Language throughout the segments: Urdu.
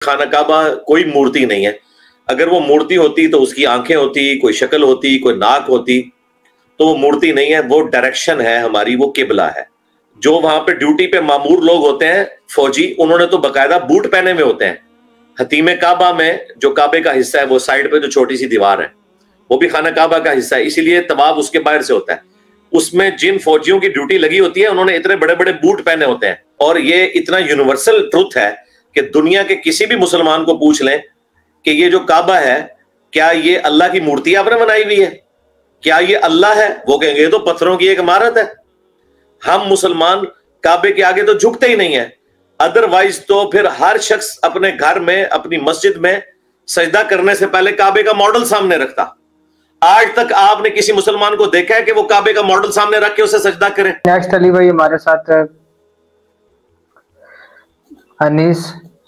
خانہ کعبہ کوئی مورتی نہیں ہے. اگر وہ مورتی ہوتی تو اس کی آنکھیں ہوتی, کوئی شکل ہوتی, کوئی ناک ہوتی, تو وہ مورتی نہیں ہے, وہ ڈائریکشن ہے ہماری, وہ قبلہ ہے. جو وہاں پہ ڈیوٹی پہ مامور لوگ ہوتے ہیں فوجی, انہوں نے تو باقاعدہ بوٹ پہنے ہوئے ہوتے ہیں. حتیم کعبہ میں جو کعبے کا حصہ ہے وہ سائڈ پہ جو چھوٹی سی دیوار ہے وہ بھی خانہ کعبہ کا حصہ ہے, اسی لیے طواف اس کے باہر سے ہوتا ہے. اس میں جن فوجیوں کی ڈیوٹی لگی ہوتی ہے انہوں نے اتنے بڑے بڑے بوٹ پہنے ہوتے ہیں. اور یہ اتنا یونیورسل ٹروتھ ہے کہ دنیا کے کسی بھی مسلمان کو پوچھ لیں کہ یہ جو کعبہ ہے کیا یہ اللہ کی مورتی آپ نے بنائی ہوئی ہے, کیا یہ اللہ ہے, وہ کہیں گے یہ تو پتھروں کی ایک عمارت ہے. ہم مسلمان کعبے کے آگے تو جھکتے ہی نہیں ہیں, ادروائز تو پھر ہر شخص اپنے گھر میں اپنی مسجد میں سجدہ کرنے سے پہلے کعبے کا ماڈل سامنے رکھتا. آج تک آپ نے کسی مسلمان کو دیکھا ہے کہ وہ کعبے کا ماڈل سامنے رکھ کے اسے سجدہ کرے؟ نیکسٹ علی بھائی ہمارے ساتھ انیس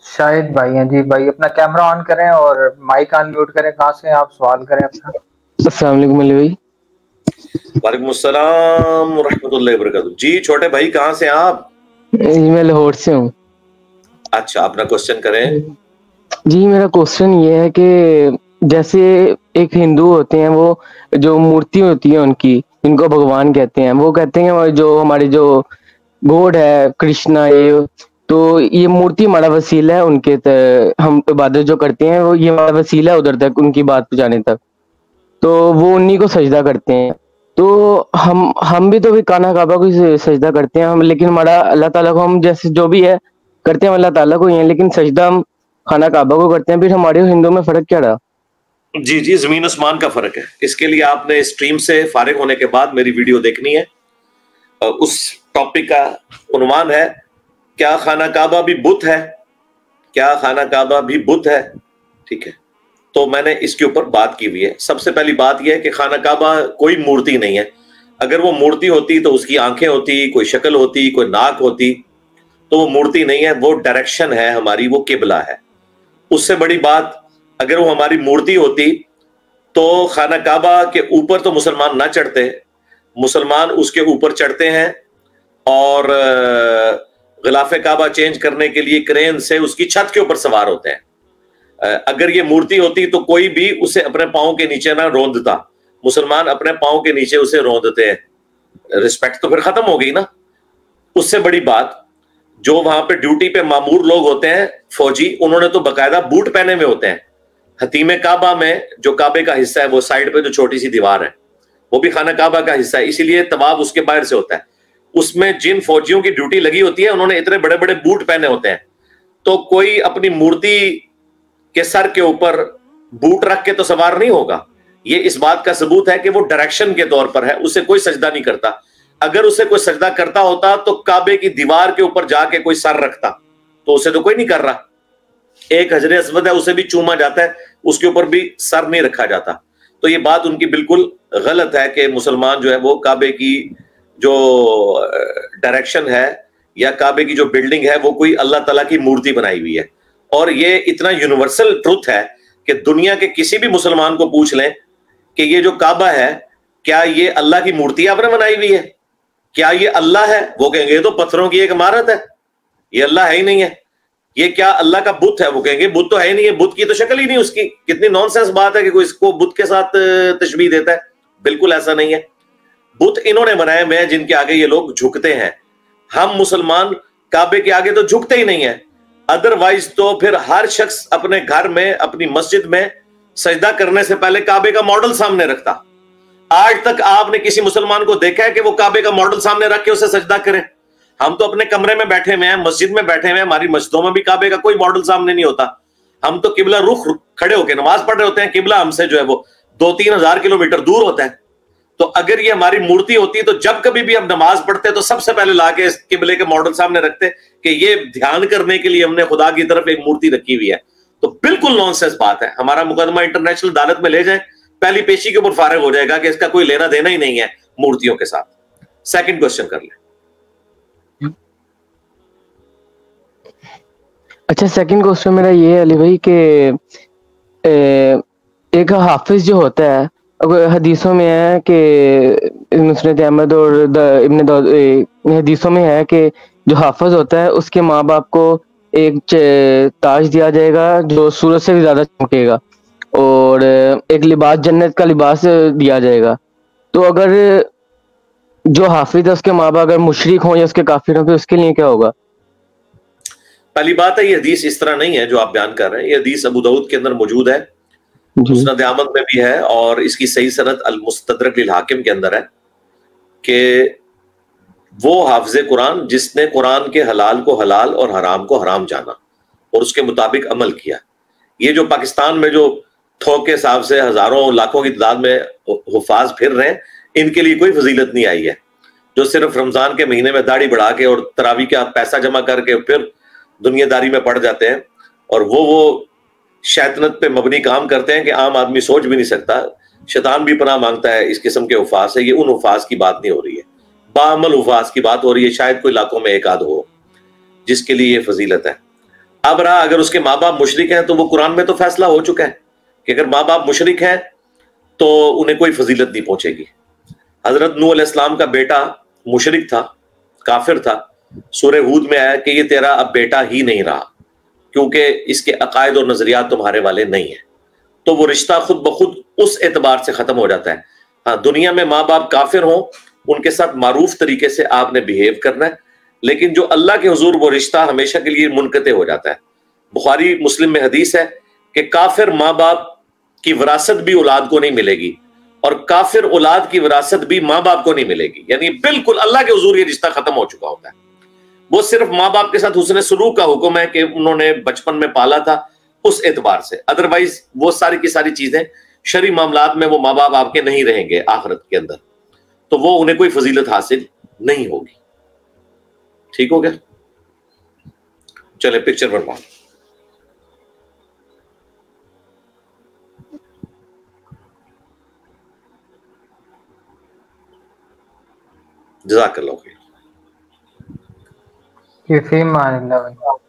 شاہد بھائی ہیں. جی بھائی اپنا کیمرہ آن کریں اور مائک آن میوٹ کریں. کہاں سے آپ سوال کریں اپنا؟ السلام علیکم علی بھائی. وعلیکم السلام ورحمۃ اللہ وبرکاتہ. جی چھوٹے بھائی کہاں سے آپ؟ جی میں لاہور سے ہوں. اچھا اپنا کوشچن کریں. جی میرا کوشچن یہ ہے کہ جیسے ایک ہندو ہوتے ہیں, وہ جو مورتی ہوتی ہے ان کی, ان کو بھگوان کہتے ہیں, وہ کہتے ہیں جو ہماری جو گوڈ ہے کرشنا, تو یہ مورتی ہمارا وسیلہ ہے ان کے, ہم عبادت جو کرتے ہیں وہ یہ ہمارا وسیلہ ہے ادھر تک ان کی بات پہنچانے تک, تو وہ انہی کو سجدہ کرتے ہیں. تو ہم بھی تو بھی خانہ کعبہ کو سجدہ کرتے ہیں ہم, لیکن ہمارا اللہ تعالیٰ کو ہم جیسے جو بھی ہے کرتے ہیں اللہ تعالیٰ کو ہی ہیں, لیکن سجدہ ہم خانہ کعبہ کو کرتے ہیں. پھر ہمارے ہندوؤں میں فرق کیا رہا؟ جی زمین آسمان کا فرق ہے. اس کے لیے آپ نے اسٹریم سے فارغ ہونے کے بعد میری ویڈیو دیکھنی ہے. اس ٹاپک کا عنوان ہے کیا خانہ کعبہ بھی بت ہے, کیا خانہ کعبہ بھی بت ہے. ٹھیک ہے, تو میں نے اس کے اوپر بات کی ہوئی ہے. سب سے پہلی بات یہ ہے کہ خانہ کعبہ کوئی مورتی نہیں ہے. اگر وہ مورتی ہوتی تو اس کی آنکھیں ہوتی, کوئی شکل ہوتی, کوئی ناک ہوتی, تو وہ مورتی نہیں ہے, وہ ڈائریکشن ہے ہماری, وہ قبلہ ہے. اس سے بڑی بات اگر وہ ہماری مورتی ہوتی تو خانہ کعبہ کے اوپر تو مسلمان نہ چڑھتے. مسلمان اس کے اوپر چڑھتے ہیں اور غلاف کعبہ چینج کرنے کے لیے کرین سے اس کی چھت کے اوپر سوار ہوتے ہیں. اگر یہ مورتی ہوتی تو کوئی بھی اسے اپنے پاؤں کے نیچے نہ روندتا. مسلمان اپنے پاؤں کے نیچے اسے روندتے ہیں, رسپیکٹ تو پھر ختم ہو گئی نا. اس سے بڑی بات جو وہاں پہ ڈیوٹی پہ مامور لوگ ہوتے ہیں فوجی, انہوں نے تو باقاعدہ بوٹ پہنے ہوئے ہوتے ہیں. حتیم کعبہ میں جو کعبے کا حصہ ہے وہ سائڈ پہ جو چھوٹی سی دیوار ہے وہ بھی خانہ کعبہ کا حصہ ہے, اسی لیے طواف اس کے باہر سے ہوتا ہے. اس میں جن فوجیوں کی ڈیوٹی لگی ہوتی ہے انہوں نے اتنے بڑے بڑے بوٹ پہنے ہوتے ہیں. تو کوئی اپنی مورتی کے سر کے اوپر بوٹ رکھ کے تو سوار نہیں ہوگا. یہ اس بات کا ثبوت ہے کہ وہ ڈائریکشن کے طور پر ہے, اسے کوئی سجدہ نہیں کرتا. اگر اسے کوئی سجدہ کرتا ہوتا تو کعبے کی دیوار کے اوپر جا کے کوئی سر رکھتا, تو اسے تو کوئی نہیں کر رہا. ایک حجر اسود ہے, اسے بھی چوما جاتا ہے, اس کے اوپر بھی سر نہیں رکھا جاتا. تو یہ بات ان کی بالکل غلط ہے کہ مسلمان جو ہے وہ کعبے کی جو ڈائریکشن ہے یا کعبے کی جو بلڈنگ ہے وہ کوئی اللہ تعالیٰ کی مورتی بنائی ہوئی ہے. اور یہ اتنا یونیورسل ٹروتھ ہے کہ دنیا کے کسی بھی مسلمان کو پوچھ لیں کہ یہ جو کعبہ ہے کیا یہ اللہ کی مورتی آپ نے بنائی ہوئی ہے, کیا یہ اللہ ہے, وہ کہیں گے یہ تو پتھروں کی ایک عمارت ہے, یہ اللہ ہے ہی نہیں ہے. یہ کیا اللہ کا بت ہے, وہ کہیں گے بت تو ہے ہی نہیں ہے, بت کی تو شکل ہی نہیں اس کی. کتنی نان سینس بات ہے کہ کوئی اس کو بت کے ساتھ تشبیہ دیتا ہے. بالکل ایسا نہیں ہے. بت انہوں نے بنائے ہوئے ہیں جن کے آگے یہ لوگ جھکتے ہیں. ہم مسلمان کعبے کے آگے تو جھکتے ہی نہیں ہیں, ادروائز تو پھر ہر شخص اپنے گھر میں اپنی مسجد میں سجدہ کرنے سے پہلے کعبے کا ماڈل سامنے رکھتا. آج تک آپ نے کسی مسلمان کو دیکھا ہے کہ وہ کعبے کا ماڈل سامنے رکھ کے اسے سجدہ کرے؟ ہم تو اپنے کمرے میں بیٹھے ہوئے ہیں, مسجد میں بیٹھے ہوئے ہیں, ہماری مسجدوں میں بھی کعبے کا کوئی ماڈل سامنے نہیں ہوتا. ہم تو قبلہ رخ کھڑے ہو کے نماز پڑھ رہے ہوتے ہیں. قبلہ ہم سے جو ہے وہ 2-3 ہزار کلومیٹر دور ہوتا ہے. تو اگر یہ ہماری مورتی ہوتی تو جب کبھی بھی ہم نماز پڑھتے تو سب سے پہلے لا کے قبلے کے ماڈل سامنے رکھتے کہ یہ دھیان کرنے کے لیے ہم نے خدا کی طرف ایک مورتی رکھی ہوئی ہے. تو بالکل نان سینس بات ہے. ہمارا مقدمہ انٹرنیشنل عدالت میں لے جائیں, پہلی پیشی کے اوپر فارغ ہو جائے گا کہ اس کا کوئی لینا دینا ہی نہیں ہے مورتیوں کے ساتھ. سیکنڈ کوشچن کر لیں. اچھا سیکنڈ کوشچن میرا یہ ہے علی بھائی کہ ایک حافظ جو ہوتا ہے, حدیثوں میں ہے کہ نصرت احمد اور حدیثوں میں ہے کہ جو حافظ ہوتا ہے اس کے ماں باپ کو ایک تاج دیا جائے گا جو سورج سے بھی زیادہ چمکے گا، اور ایک لباس جنت کا لباس دیا جائے گا. تو اگر جو حافظ ہے اس کے ماں باپ اگر مشرک ہوں یا اس کے کافر ہوں تو اس کے لیے کیا ہوگا؟ پہلی بات ہے یہ حدیث اس طرح نہیں ہے جو آپ بیان کر رہے ہیں. یہ حدیث ابو داؤد کے اندر موجود ہے، جی مسند احمد میں بھی ہے، اور اس کی صحیح سند المستدرک للحاکم کے اندر ہے کہ وہ حافظ قرآن جس نے قرآن کے حلال کو حلال اور حرام کو حرام جانا اور اس کے مطابق عمل کیا. یہ جو پاکستان میں جو تھوک کے حساب سے ہزاروں لاکھوں کی تعداد میں حفاظ پھر رہے ہیں، ان کے لیے کوئی فضیلت نہیں آئی ہے. جو صرف رمضان کے مہینے میں داڑھی بڑھا کے اور تراویح کا پیسہ جمع کر کے پھر دنیا داری میں پڑ جاتے ہیں، اور وہ شیطنت پہ مبنی کام کرتے ہیں کہ عام آدمی سوچ بھی نہیں سکتا. شیطان بھی پناہ مانگتا ہے اس قسم کے حفاظ سے. یہ ان حفاظ کی بات نہیں ہو رہی ہے، بعمل حفاظ کی بات ہو رہی ہے. شاید کوئی لاکھوں میں ایک آدھ ہو جس کے لیے یہ فضیلت ہے. اب رہا اگر اس کے ماں باپ مشرک ہیں تو وہ قرآن میں تو فیصلہ ہو چکا ہے کہ اگر ماں باپ مشرک ہیں تو انہیں کوئی فضیلت نہیں پہنچے گی. حضرت نوح علیہ السلام کا بیٹا مشرک تھا، کافر تھا. سورہ ہود میں آیا کہ یہ تیرا اب بیٹا ہی نہیں رہا کیونکہ اس کے عقائد اور نظریات تمہارے والے نہیں ہیں. تو وہ رشتہ خود بخود اس اعتبار سے ختم ہو جاتا ہے. ہاں، دنیا میں ماں باپ کافر ہوں ان کے ساتھ معروف طریقے سے آپ نے بیہیو کرنا ہے، لیکن جو اللہ کے حضور وہ رشتہ ہمیشہ کے لیے منقطع ہو جاتا ہے. بخاری مسلم میں حدیث ہے کہ کافر ماں باپ کی وراثت بھی اولاد کو نہیں ملے گی، اور کافر اولاد کی وراثت بھی ماں باپ کو نہیں ملے گی. یعنی بالکل اللہ کے حضور یہ رشتہ ختم ہو چکا ہوتا ہے. وہ صرف ماں باپ کے ساتھ حسن سلوک کا حکم ہے کہ انہوں نے بچپن میں پالا تھا اس اعتبار سے. ادروائز وہ ساری کی ساری چیزیں شرعی معاملات میں وہ ماں باپ آپ کے نہیں رہیں گے آخرت کے اندر، تو وہ انہیں کوئی فضیلت حاصل نہیں ہوگی. ٹھیک ہو گیا؟ چلے پکچر بنوا. جزاک اللہ خیر. یہ فی مان اللہ.